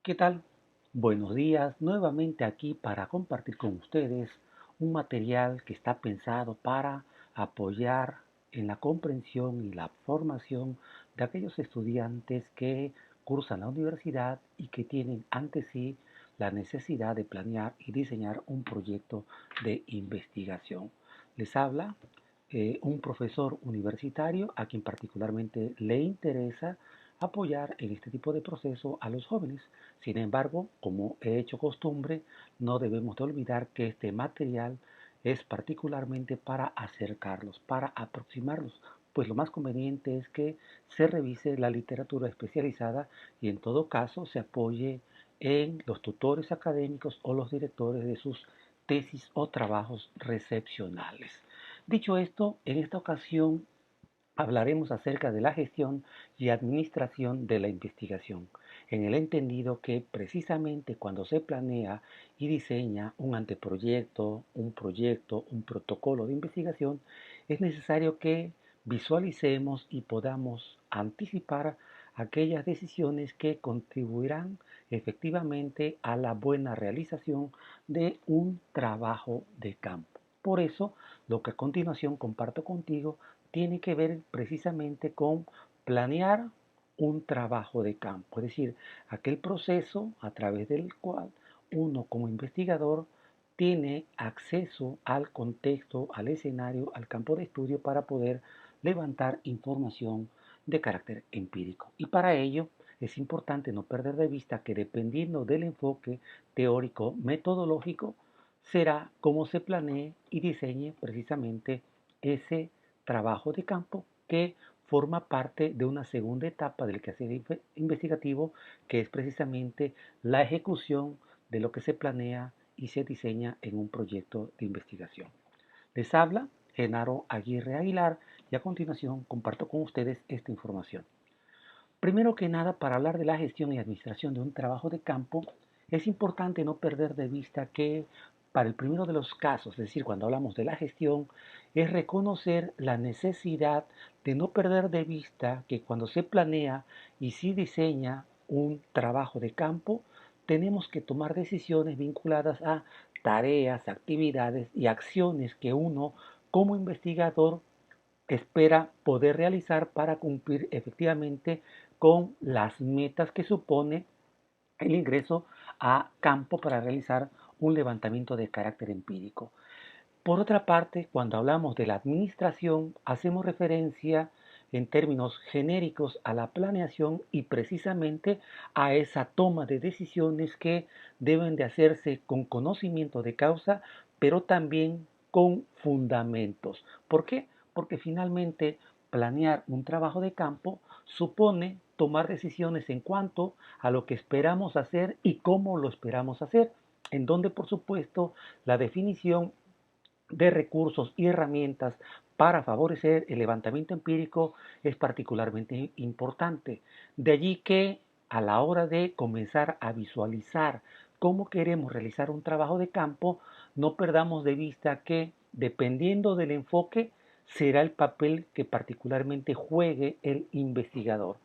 ¿Qué tal? Buenos días, nuevamente aquí para compartir con ustedes un material que está pensado para apoyar en la comprensión y la formación de aquellos estudiantes que cursan la universidad y que tienen ante sí la necesidad de planear y diseñar un proyecto de investigación. Les habla un profesor universitario a quien particularmente le interesa apoyar en este tipo de proceso a los jóvenes. Sin embargo, como he hecho costumbre, no debemos de olvidar que este material es particularmente para acercarlos, para aproximarlos, pues lo más conveniente es que se revise la literatura especializada y en todo caso se apoye en los tutores académicos o los directores de sus tesis o trabajos recepcionales. Dicho esto, en esta ocasión hablaremos acerca de la gestión y administración de la investigación, en el entendido que precisamente cuando se planea y diseña un anteproyecto, un proyecto, un protocolo de investigación, es necesario que visualicemos y podamos anticipar aquellas decisiones que contribuirán efectivamente a la buena realización de un trabajo de campo. Por eso, lo que a continuación comparto contigo tiene que ver precisamente con planear un trabajo de campo, es decir, aquel proceso a través del cual uno como investigador tiene acceso al contexto, al escenario, al campo de estudio para poder levantar información de carácter empírico. Y para ello es importante no perder de vista que dependiendo del enfoque teórico metodológico, será cómo se planee y diseñe precisamente ese trabajo de campo que forma parte de una segunda etapa del quehacer investigativo, que es precisamente la ejecución de lo que se planea y se diseña en un proyecto de investigación. Les habla Genaro Aguirre Aguilar y a continuación comparto con ustedes esta información. Primero que nada, para hablar de la gestión y administración de un trabajo de campo, es importante no perder de vista que para el primero de los casos, es decir, cuando hablamos de la gestión, es reconocer la necesidad de no perder de vista que cuando se planea y se diseña un trabajo de campo, tenemos que tomar decisiones vinculadas a tareas, actividades y acciones que uno como investigador espera poder realizar para cumplir efectivamente con las metas que supone el ingreso a campo para realizar un levantamiento de carácter empírico. Por otra parte, cuando hablamos de la administración, hacemos referencia en términos genéricos a la planeación y precisamente a esa toma de decisiones que deben de hacerse con conocimiento de causa, pero también con fundamentos. ¿Por qué? Porque finalmente planear un trabajo de campo supone tomar decisiones en cuanto a lo que esperamos hacer y cómo lo esperamos hacer, en donde por supuesto la definición de recursos y herramientas para favorecer el levantamiento empírico es particularmente importante. De allí que a la hora de comenzar a visualizar cómo queremos realizar un trabajo de campo, no perdamos de vista que dependiendo del enfoque será el papel que particularmente juegue el investigador.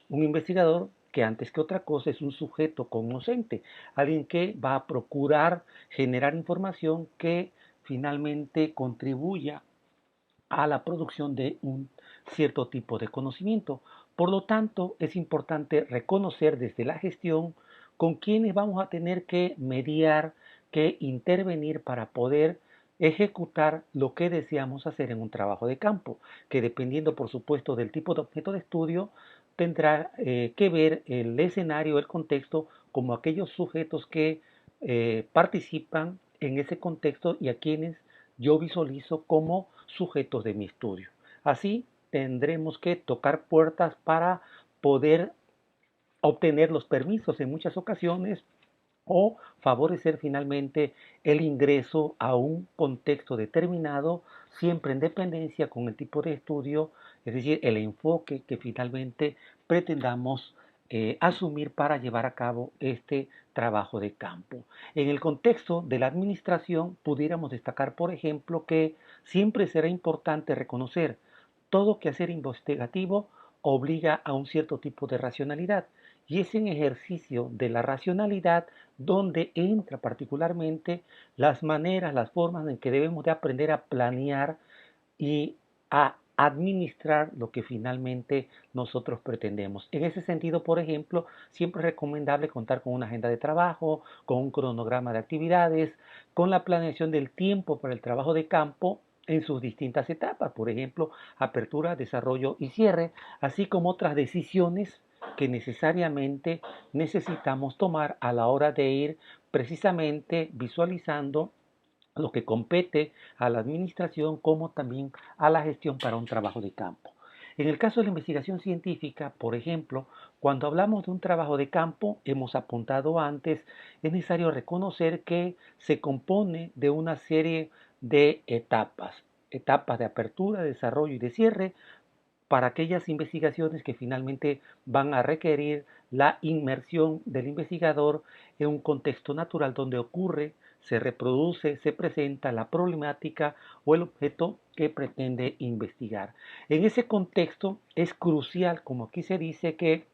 Un investigador que antes que otra cosa es un sujeto cognoscente, alguien que va a procurar generar información que finalmente contribuya a la producción de un cierto tipo de conocimiento. Por lo tanto, es importante reconocer desde la gestión con quiénes vamos a tener que mediar, que intervenir para poder ejecutar lo que deseamos hacer en un trabajo de campo, que dependiendo por supuesto del tipo de objeto de estudio, tendrá que ver el escenario, el contexto, como aquellos sujetos que participan en ese contexto y a quienes yo visualizo como sujetos de mi estudio. Así tendremos que tocar puertas para poder obtener los permisos en muchas ocasiones o favorecer finalmente el ingreso a un contexto determinado, siempre en dependencia con el tipo de estudio, es decir, el enfoque que finalmente pretendamos asumir para llevar a cabo este trabajo de campo. En el contexto de la administración, pudiéramos destacar, por ejemplo, que siempre será importante reconocer todo quehacer investigativo obliga a un cierto tipo de racionalidad y es en ejercicio de la racionalidad donde entra particularmente las maneras, las formas en que debemos de aprender a planear y a administrar lo que finalmente nosotros pretendemos. En ese sentido, por ejemplo, siempre es recomendable contar con una agenda de trabajo, con un cronograma de actividades, con la planeación del tiempo para el trabajo de campo en sus distintas etapas, por ejemplo, apertura, desarrollo y cierre, así como otras decisiones que necesariamente necesitamos tomar a la hora de ir precisamente visualizando lo que compete a la administración como también a la gestión para un trabajo de campo. En el caso de la investigación científica, por ejemplo, cuando hablamos de un trabajo de campo, hemos apuntado antes, es necesario reconocer que se compone de una serie de etapas, etapas de apertura, desarrollo y de cierre, para aquellas investigaciones que finalmente van a requerir la inmersión del investigador en un contexto natural donde ocurre, se reproduce, se presenta la problemática o el objeto que pretende investigar. En ese contexto es crucial, como aquí se dice, que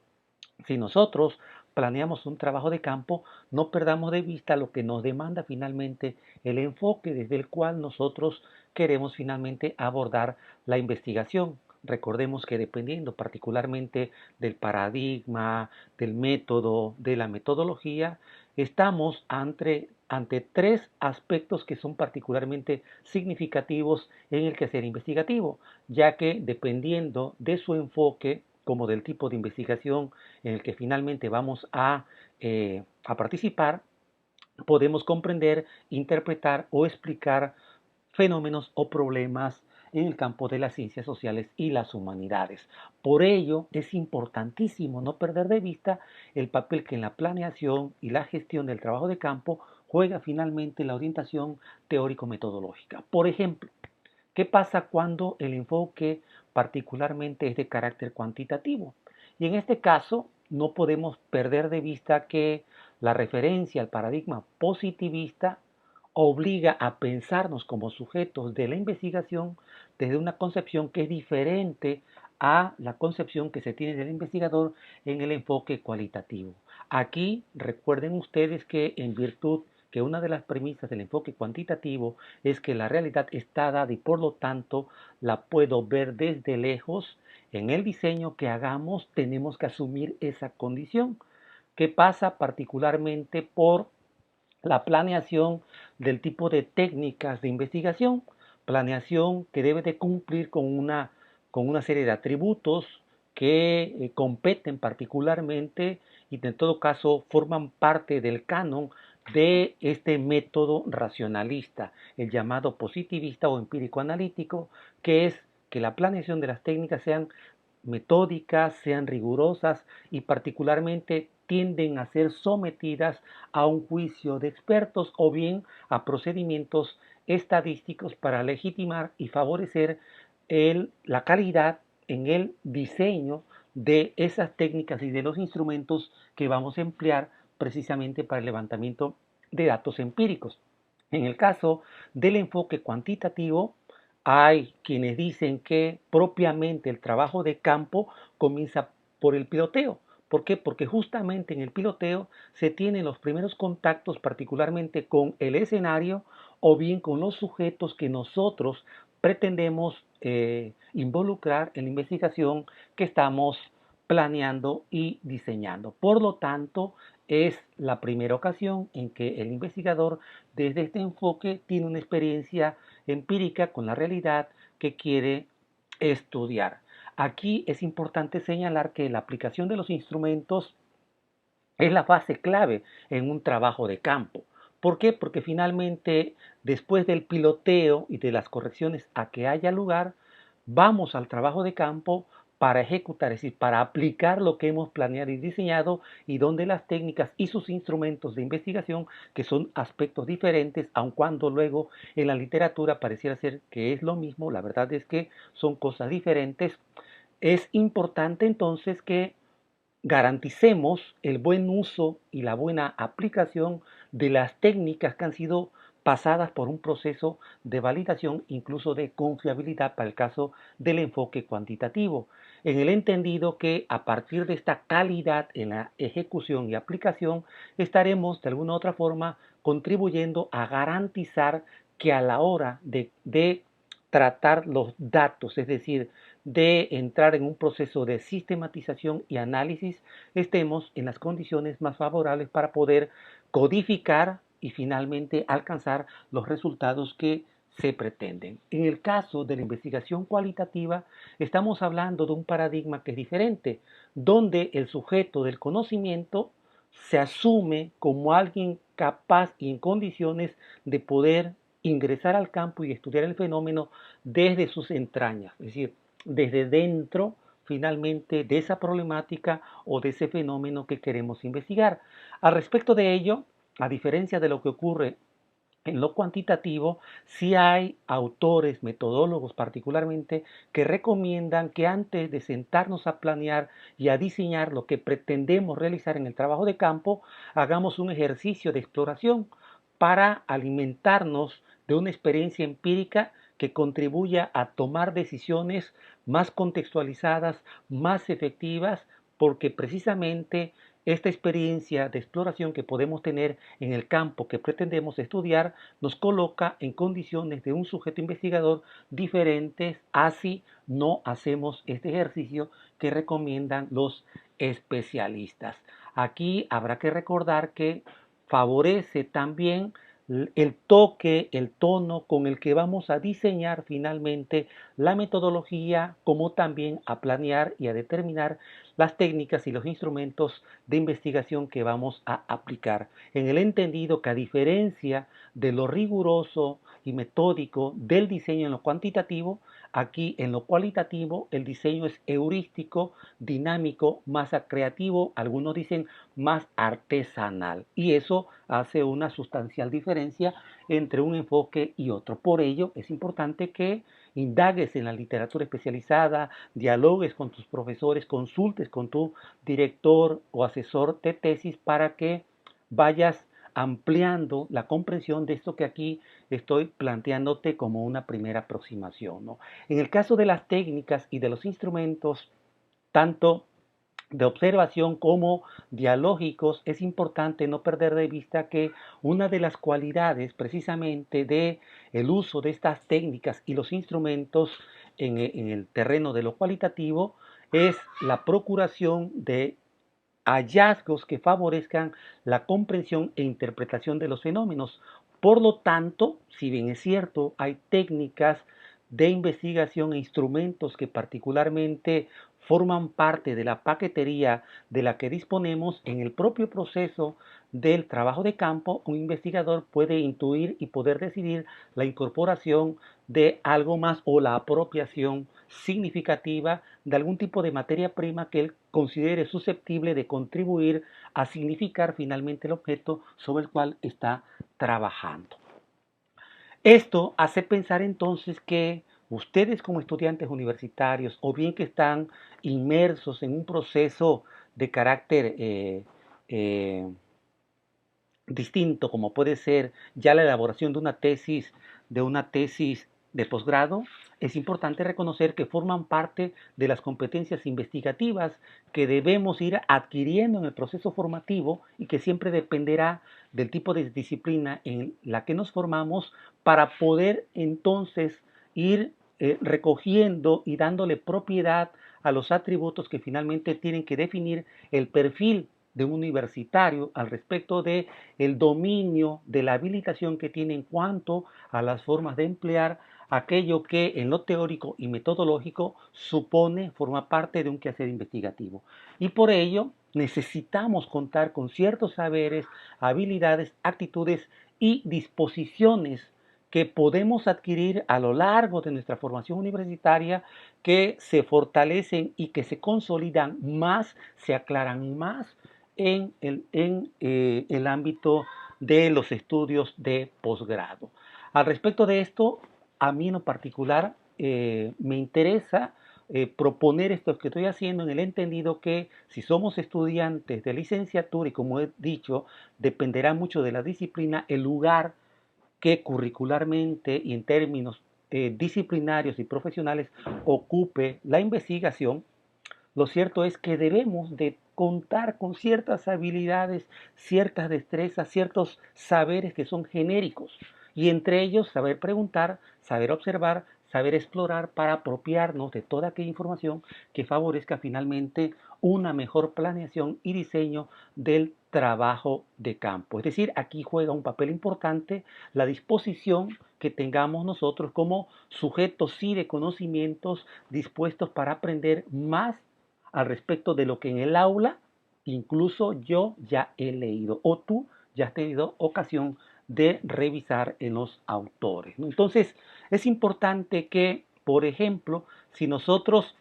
si nosotros planeamos un trabajo de campo, no perdamos de vista lo que nos demanda finalmente el enfoque desde el cual nosotros queremos finalmente abordar la investigación. Recordemos que dependiendo particularmente del paradigma, del método, de la metodología, estamos ante tres aspectos que son particularmente significativos en el quehacer investigativo, ya que dependiendo de su enfoque, como del tipo de investigación en el que finalmente vamos a participar, podemos comprender, interpretar o explicar fenómenos o problemas en el campo de las ciencias sociales y las humanidades. Por ello, es importantísimo no perder de vista el papel que en la planeación y la gestión del trabajo de campo juega finalmente la orientación teórico-metodológica. Por ejemplo, ¿qué pasa cuando el enfoque particularmente es de carácter cuantitativo? Y en este caso no podemos perder de vista que la referencia al paradigma positivista obliga a pensarnos como sujetos de la investigación desde una concepción que es diferente a la concepción que se tiene del investigador en el enfoque cualitativo. Aquí recuerden ustedes que en virtud que una de las premisas del enfoque cuantitativo es que la realidad está dada y por lo tanto la puedo ver desde lejos, en el diseño que hagamos tenemos que asumir esa condición, que pasa particularmente por la planeación del tipo de técnicas de investigación, planeación que debe de cumplir con una serie de atributos que competen particularmente y en todo caso forman parte del canon de este método racionalista, el llamado positivista o empírico analítico, que es que la planeación de las técnicas sean metódicas, sean rigurosas y particularmente tienden a ser sometidas a un juicio de expertos o bien a procedimientos estadísticos para legitimar y favorecer la calidad en el diseño de esas técnicas y de los instrumentos que vamos a emplear precisamente para el levantamiento de datos empíricos. En el caso del enfoque cuantitativo, hay quienes dicen que propiamente el trabajo de campo comienza por el piloteo. ¿Por qué? Porque justamente en el piloteo se tienen los primeros contactos particularmente con el escenario o bien con los sujetos que nosotros pretendemos involucrar en la investigación que estamos planeando y diseñando. Por lo tanto, es la primera ocasión en que el investigador desde este enfoque tiene una experiencia empírica con la realidad que quiere estudiar. Aquí es importante señalar que la aplicación de los instrumentos es la fase clave en un trabajo de campo. ¿Por qué? Porque finalmente, después del piloteo y de las correcciones a que haya lugar, vamos al trabajo de campo para ejecutar, es decir, para aplicar lo que hemos planeado y diseñado y donde las técnicas y sus instrumentos de investigación, que son aspectos diferentes, aun cuando luego en la literatura pareciera ser que es lo mismo, la verdad es que son cosas diferentes. Es importante entonces que garanticemos el buen uso y la buena aplicación de las técnicas que han sido pasadas por un proceso de validación, incluso de confiabilidad para el caso del enfoque cuantitativo. en el entendido que a partir de esta calidad en la ejecución y aplicación estaremos de alguna u otra forma contribuyendo a garantizar que a la hora de tratar los datos, es decir, de entrar en un proceso de sistematización y análisis, estemos en las condiciones más favorables para poder codificar y finalmente alcanzar los resultados que se pretenden. En el caso de la investigación cualitativa, estamos hablando de un paradigma que es diferente, donde el sujeto del conocimiento se asume como alguien capaz y en condiciones de poder ingresar al campo y estudiar el fenómeno desde sus entrañas, es decir, desde dentro finalmente de esa problemática o de ese fenómeno que queremos investigar. Al respecto de ello, a diferencia de lo que ocurre en lo cuantitativo, sí hay autores, metodólogos particularmente, que recomiendan que antes de sentarnos a planear y a diseñar lo que pretendemos realizar en el trabajo de campo, hagamos un ejercicio de exploración para alimentarnos de una experiencia empírica que contribuya a tomar decisiones más contextualizadas, más efectivas, porque precisamente esta experiencia de exploración que podemos tener en el campo que pretendemos estudiar nos coloca en condiciones de un sujeto investigador diferentes, así no hacemos este ejercicio que recomiendan los especialistas. Aquí habrá que recordar que favorece también el toque, el tono con el que vamos a diseñar finalmente la metodología, como también a planear y a determinar las técnicas y los instrumentos de investigación que vamos a aplicar. En el entendido que a diferencia de lo riguroso y metódico del diseño en lo cuantitativo, aquí en lo cualitativo el diseño es heurístico, dinámico, más creativo, algunos dicen más artesanal. Y eso hace una sustancial diferencia entre un enfoque y otro. Por ello es importante que indagues en la literatura especializada, dialogues con tus profesores, consultes con tu director o asesor de tesis para que vayas ampliando la comprensión de esto que aquí estoy planteándote como una primera aproximación, ¿no? En el caso de las técnicas y de los instrumentos, tanto de observación como dialógicos, es importante no perder de vista que una de las cualidades precisamente de el uso de estas técnicas y los instrumentos en el terreno de lo cualitativo es la procuración de hallazgos que favorezcan la comprensión e interpretación de los fenómenos. Por lo tanto, si bien es cierto, hay técnicas de investigación e instrumentos que particularmente forman parte de la paquetería de la que disponemos en el propio proceso del trabajo de campo, un investigador puede intuir y poder decidir la incorporación de algo más o la apropiación significativa de algún tipo de materia prima que él considere susceptible de contribuir a significar finalmente el objeto sobre el cual está trabajando. Esto hace pensar entonces que ustedes como estudiantes universitarios o bien que están inmersos en un proceso de carácter eh, distinto, como puede ser ya la elaboración de una tesis de posgrado, es importante reconocer que forman parte de las competencias investigativas que debemos ir adquiriendo en el proceso formativo y que siempre dependerá del tipo de disciplina en la que nos formamos para poder entonces ir recogiendo y dándole propiedad a los atributos que finalmente tienen que definir el perfil de un universitario al respecto de el dominio de la habilitación que tiene en cuanto a las formas de emplear aquello que en lo teórico y metodológico supone, forma parte de un quehacer investigativo. Y por ello necesitamos contar con ciertos saberes, habilidades, actitudes y disposiciones que podemos adquirir a lo largo de nuestra formación universitaria que se fortalecen y que se consolidan más, se aclaran más en el ámbito de los estudios de posgrado. Al respecto de esto, a mí en lo particular me interesa proponer esto que estoy haciendo en el entendido que si somos estudiantes de licenciatura y como he dicho, dependerá mucho de la disciplina, el lugar que curricularmente y en términos disciplinarios y profesionales ocupe la investigación, lo cierto es que debemos de contar con ciertas habilidades, ciertas destrezas, ciertos saberes que son genéricos. Y entre ellos saber preguntar, saber observar, saber explorar para apropiarnos de toda aquella información que favorezca finalmente una mejor planeación y diseño del trabajo de campo. Es decir, aquí juega un papel importante la disposición que tengamos nosotros como sujetos sí de conocimientos dispuestos para aprender más al respecto de lo que en el aula incluso yo ya he leído o tú ya has tenido ocasión de revisar en los autores, ¿no? Entonces, es importante que, por ejemplo, si nosotros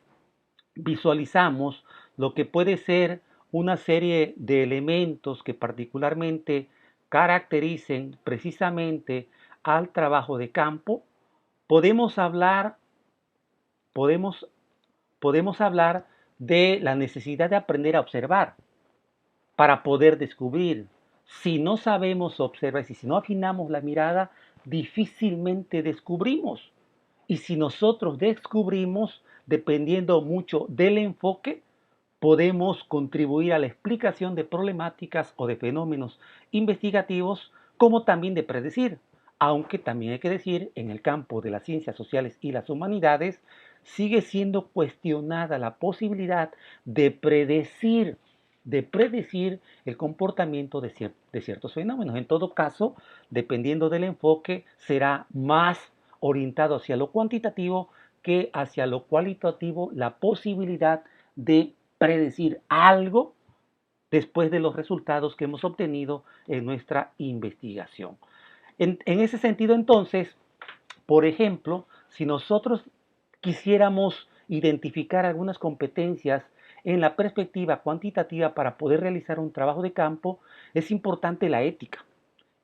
visualizamos lo que puede ser una serie de elementos que particularmente caractericen precisamente al trabajo de campo, podemos hablar, podemos, podemos hablar de la necesidad de aprender a observar para poder descubrir. Si no sabemos observar, si no afinamos la mirada, difícilmente descubrimos. Y si nosotros descubrimos, dependiendo mucho del enfoque, podemos contribuir a la explicación de problemáticas o de fenómenos investigativos, como también de predecir. Aunque también hay que decir, en el campo de las ciencias sociales y las humanidades, sigue siendo cuestionada la posibilidad de predecir el comportamiento de ciertos fenómenos. En todo caso, dependiendo del enfoque, será más orientado hacia lo cuantitativo que hacia lo cualitativo la posibilidad de predecir algo después de los resultados que hemos obtenido en nuestra investigación. En ese sentido, entonces, por ejemplo, si nosotros quisiéramos identificar algunas competencias en la perspectiva cuantitativa para poder realizar un trabajo de campo, es importante la ética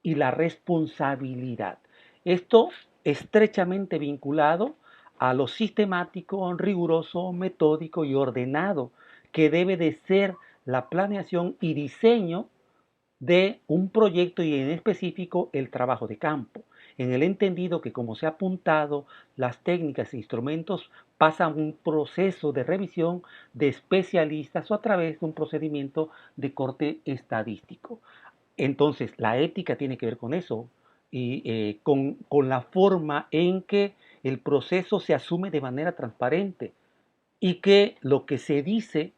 y la responsabilidad. Esto estrechamente vinculado a lo sistemático, riguroso, metódico y ordenado que debe de ser la planeación y diseño de un proyecto y en específico el trabajo de campo, en el entendido que, como se ha apuntado, las técnicas e instrumentos pasan un proceso de revisión de especialistas o a través de un procedimiento de corte estadístico. Entonces, la ética tiene que ver con eso y con la forma en que el proceso se asume de manera transparente y que lo que se dice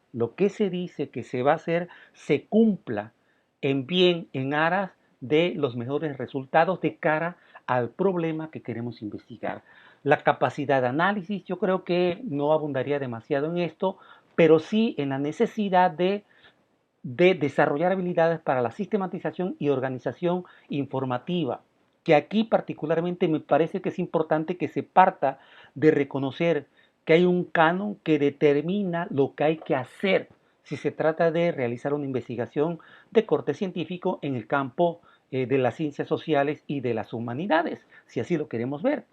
que se va a hacer, se cumpla en bien, en aras de los mejores resultados de cara al problema que queremos investigar. La capacidad de análisis, yo creo que no abundaría demasiado en esto, pero sí en la necesidad de desarrollar habilidades para la sistematización y organización informativa, que aquí particularmente me parece que es importante que se parta de reconocer que hay un canon que determina lo que hay que hacer si se trata de realizar una investigación de corte científico en el campo de las ciencias sociales y de las humanidades, si así lo queremos ver,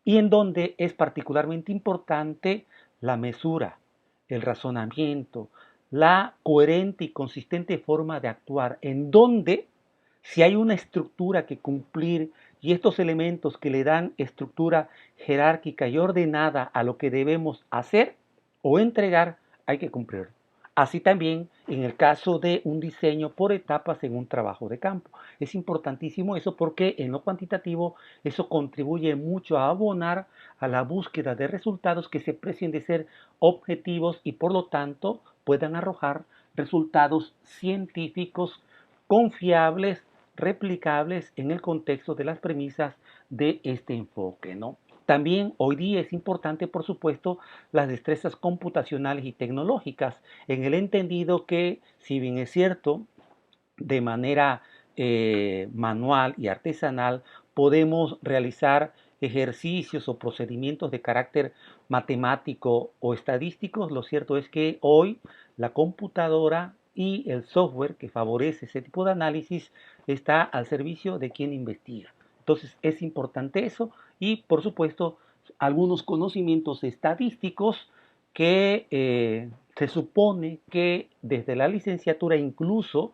y en donde es particularmente importante la mesura, el razonamiento, la coherente y consistente forma de actuar, en donde si hay una estructura que cumplir y estos elementos que le dan estructura jerárquica y ordenada a lo que debemos hacer o entregar, hay que cumplirlo. Así también en el caso de un diseño por etapas en un trabajo de campo. Es importantísimo eso porque en lo cuantitativo eso contribuye mucho a abonar a la búsqueda de resultados que se precien de ser objetivos y por lo tanto puedan arrojar resultados científicos confiables, replicables en el contexto de las premisas de este enfoque, ¿no? También hoy día es importante, por supuesto, las destrezas computacionales y tecnológicas, en el entendido que, si bien es cierto, de manera manual y artesanal, podemos realizar ejercicios o procedimientos de carácter matemático o estadísticos. Lo cierto es que hoy la computadora y el software que favorece ese tipo de análisis está al servicio de quien investiga. Entonces es importante eso y por supuesto algunos conocimientos estadísticos que se supone que desde la licenciatura, incluso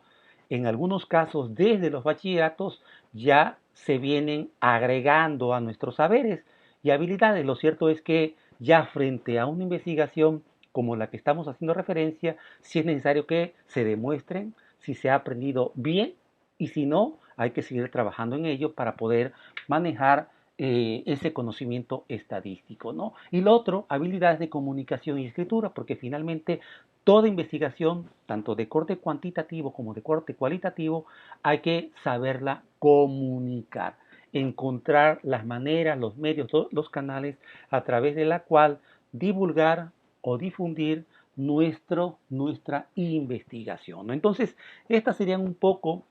en algunos casos desde los bachilleratos, ya se vienen agregando a nuestros saberes y habilidades. Lo cierto es que ya frente a una investigación como la que estamos haciendo referencia, si es necesario que se demuestren si se ha aprendido bien y si no, hay que seguir trabajando en ello para poder manejar ese conocimiento estadístico, ¿no? Y lo otro, habilidades de comunicación y escritura, porque finalmente toda investigación, tanto de corte cuantitativo como de corte cualitativo, hay que saberla comunicar, encontrar las maneras, los medios, los canales a través de la cual divulgar o difundir nuestra investigación, ¿no? Entonces, estas serían un poco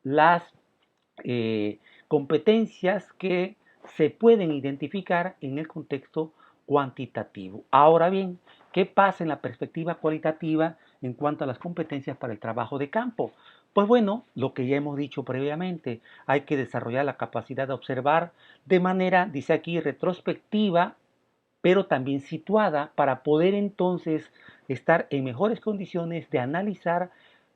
las competencias que se pueden identificar en el contexto cuantitativo. Ahora bien, ¿qué pasa en la perspectiva cualitativa en cuanto a las competencias para el trabajo de campo? Pues bueno, lo que ya hemos dicho previamente, hay que desarrollar la capacidad de observar de manera, dice aquí, retrospectiva, pero también situada para poder entonces estar en mejores condiciones de analizar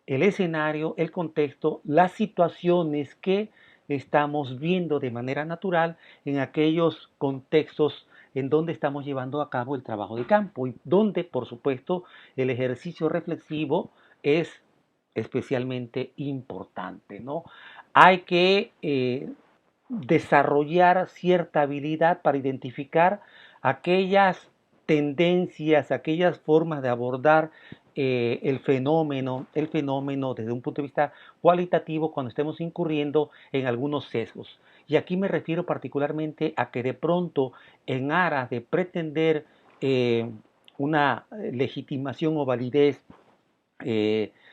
el escenario, el contexto, las situaciones que estamos viendo de manera natural en aquellos contextos en donde estamos llevando a cabo el trabajo de campo y donde, por supuesto, el ejercicio reflexivo es especialmente importante, ¿no? Hay que desarrollar cierta habilidad para identificar aquellas tendencias, aquellas formas de abordar el fenómeno desde un punto de vista cualitativo cuando estemos incurriendo en algunos sesgos. Y aquí me refiero particularmente a que de pronto en aras de pretender eh, una legitimación o validez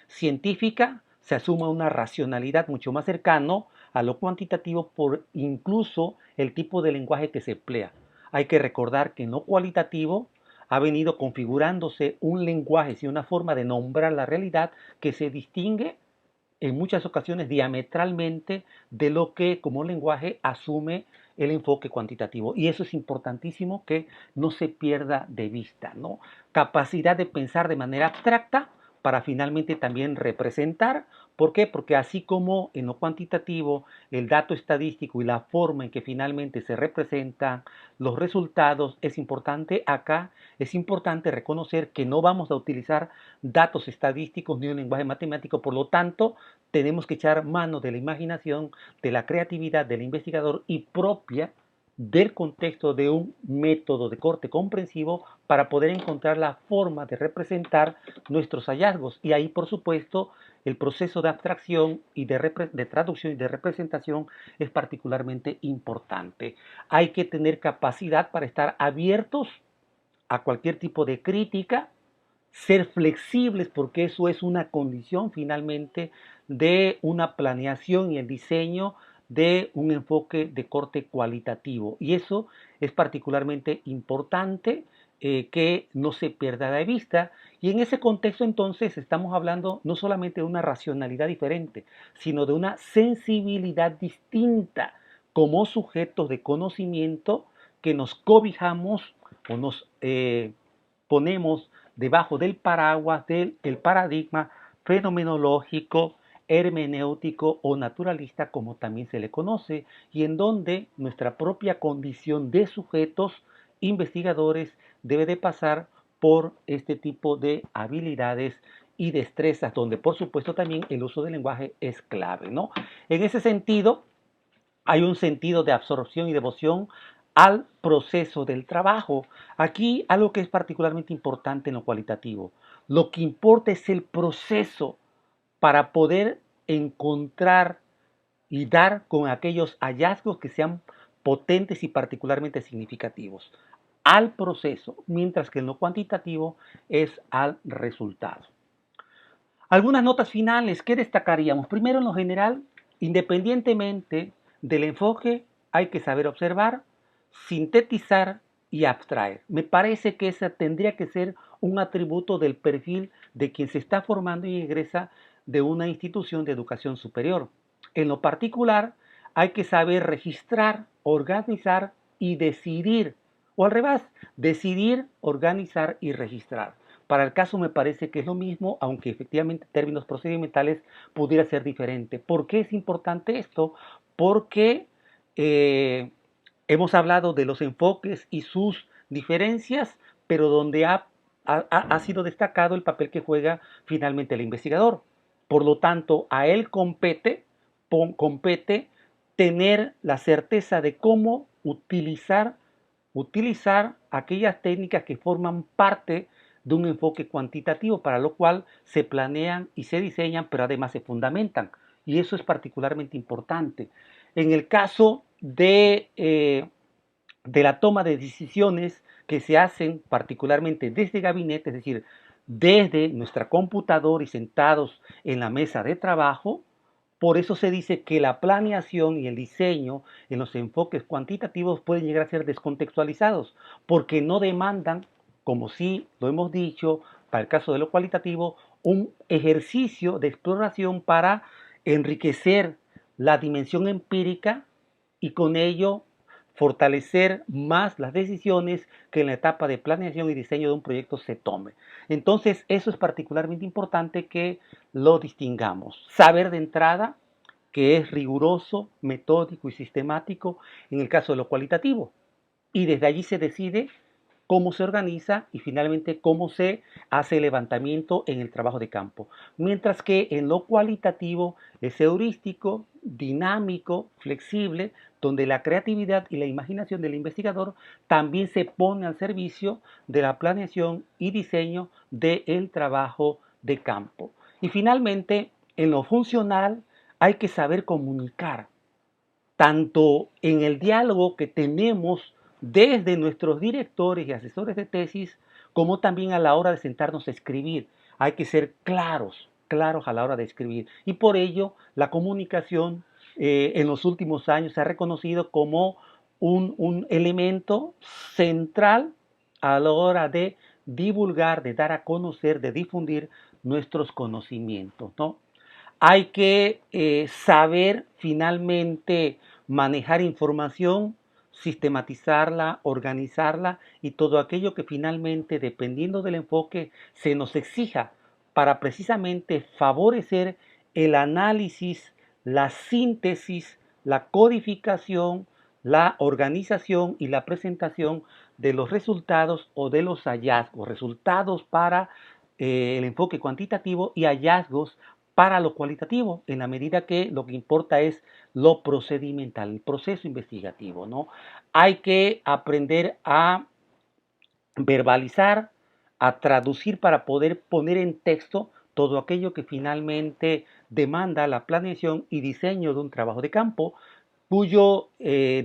científica, se asuma una racionalidad mucho más cercano a lo cuantitativo por incluso el tipo de lenguaje que se emplea. Hay que recordar que en lo cualitativo ha venido configurándose un lenguaje y una forma de nombrar la realidad que se distingue en muchas ocasiones diametralmente de lo que como lenguaje asume el enfoque cuantitativo. Y eso es importantísimo que no se pierda de vista, ¿no? Capacidad de pensar de manera abstracta para finalmente también representar. ¿Por qué? Porque así como en lo cuantitativo, el dato estadístico y la forma en que finalmente se representan los resultados es importante, acá es importante reconocer que no vamos a utilizar datos estadísticos ni un lenguaje matemático, por lo tanto, tenemos que echar mano de la imaginación, de la creatividad del investigador y propia del contexto de un método de corte comprensivo para poder encontrar la forma de representar nuestros hallazgos. Y ahí, por supuesto, el proceso de abstracción y de traducción y de representación es particularmente importante. Hay que tener capacidad para estar abiertos a cualquier tipo de crítica, ser flexibles porque eso es una condición finalmente de una planeación y el diseño de un enfoque de corte cualitativo. Y eso es particularmente importante que no se pierda de vista. Y en ese contexto entonces estamos hablando no solamente de una racionalidad diferente, sino de una sensibilidad distinta como sujetos de conocimiento que nos cobijamos o nos ponemos debajo del paraguas del paradigma fenomenológico, hermenéutico o naturalista, como también se le conoce, y en donde nuestra propia condición de sujetos investigadores debe de pasar por este tipo de habilidades y destrezas, donde por supuesto también el uso del lenguaje es clave, ¿no? En ese sentido, hay un sentido de absorción y devoción al proceso del trabajo. Aquí algo que es particularmente importante en lo cualitativo. Lo que importa es el proceso para poder encontrar y dar con aquellos hallazgos que sean potentes y particularmente significativos. Al proceso, mientras que en lo cuantitativo es al resultado. Algunas notas finales, ¿qué destacaríamos? Primero, en lo general, independientemente del enfoque, hay que saber observar, sintetizar y abstraer. Me parece que ese tendría que ser un atributo del perfil de quien se está formando y egresa de una institución de educación superior. En lo particular, hay que saber registrar, organizar y decidir, o al revés, decidir, organizar y registrar. Para el caso me parece que es lo mismo, aunque efectivamente en términos procedimentales pudiera ser diferente. ¿Por qué es importante esto? Porque hemos hablado de los enfoques y sus diferencias, pero donde ha ha sido destacado el papel que juega finalmente el investigador. Por lo tanto, a él compete tener la certeza de cómo utilizar aquellas técnicas que forman parte de un enfoque cuantitativo, para lo cual se planean y se diseñan, pero además se fundamentan. Y eso es particularmente importante. En el caso de la toma de decisiones que se hacen particularmente desde gabinete, es decir, desde nuestra computadora y sentados en la mesa de trabajo. Por eso se dice que la planeación y el diseño en los enfoques cuantitativos pueden llegar a ser descontextualizados, porque no demandan, como sí lo hemos dicho, para el caso de lo cualitativo, un ejercicio de exploración para enriquecer la dimensión empírica y con ello fortalecer más las decisiones que en la etapa de planeación y diseño de un proyecto se tome. Entonces, eso es particularmente importante que lo distingamos. Saber de entrada que es riguroso, metódico y sistemático en el caso de lo cualitativo. Y desde allí se decide cómo se organiza y finalmente cómo se hace el levantamiento en el trabajo de campo. Mientras que en lo cualitativo es heurístico, dinámico, flexible, donde la creatividad y la imaginación del investigador también se pone al servicio de la planeación y diseño del trabajo de campo. Y finalmente, en lo funcional hay que saber comunicar tanto en el diálogo que tenemos desde nuestros directores y asesores de tesis, como también a la hora de sentarnos a escribir. Hay que ser claros a la hora de escribir. Y por ello, la comunicación en los últimos años se ha reconocido como un elemento central a la hora de divulgar, de dar a conocer, de difundir nuestros conocimientos, ¿no? Hay que saber finalmente manejar información, sistematizarla, organizarla y todo aquello que finalmente, dependiendo del enfoque, se nos exija para precisamente favorecer el análisis, la síntesis, la codificación, la organización y la presentación de los resultados o de los hallazgos, resultados para el enfoque cuantitativo y hallazgos para lo cualitativo, en la medida que lo que importa es lo procedimental, el proceso investigativo, ¿no? Hay que aprender a verbalizar, a traducir para poder poner en texto todo aquello que finalmente demanda la planeación y diseño de un trabajo de campo, cuyo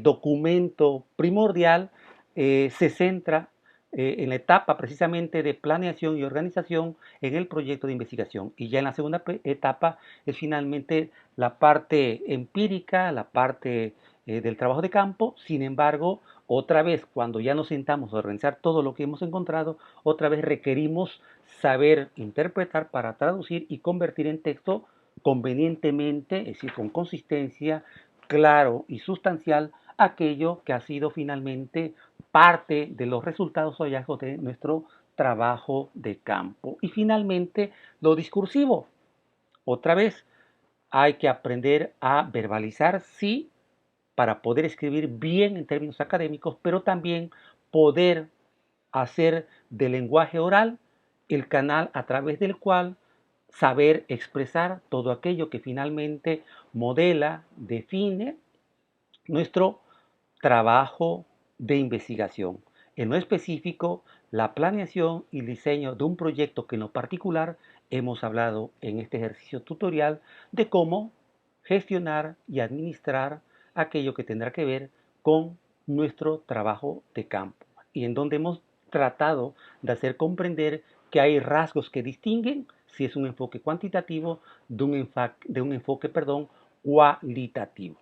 documento primordial se centra en la etapa precisamente de planeación y organización en el proyecto de investigación. Y ya en la segunda etapa es finalmente la parte empírica, la parte del trabajo de campo. Sin embargo, otra vez, cuando ya nos sentamos a organizar todo lo que hemos encontrado, otra vez requerimos saber interpretar para traducir y convertir en texto convenientemente, es decir, con consistencia, claro y sustancial, aquello que ha sido finalmente parte de los resultados o hallazgos de nuestro trabajo de campo. Y finalmente, lo discursivo. Otra vez, hay que aprender a verbalizar, sí, para poder escribir bien en términos académicos, pero también poder hacer del lenguaje oral el canal a través del cual saber expresar todo aquello que finalmente modela, define nuestro trabajo de investigación. En lo específico, la planeación y diseño de un proyecto que en lo particular hemos hablado en este ejercicio tutorial de cómo gestionar y administrar aquello que tendrá que ver con nuestro trabajo de campo y en donde hemos tratado de hacer comprender que hay rasgos que distinguen si es un enfoque cuantitativo de un enfoque, cualitativo.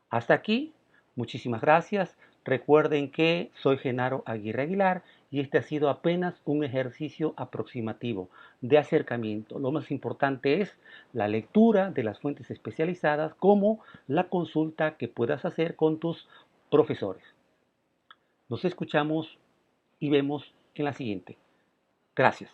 Hasta aquí, muchísimas gracias. Recuerden que soy Genaro Aguirre Aguilar y este ha sido apenas un ejercicio aproximativo de acercamiento. Lo más importante es la lectura de las fuentes especializadas como la consulta que puedas hacer con tus profesores. Nos escuchamos y vemos en la siguiente. Gracias.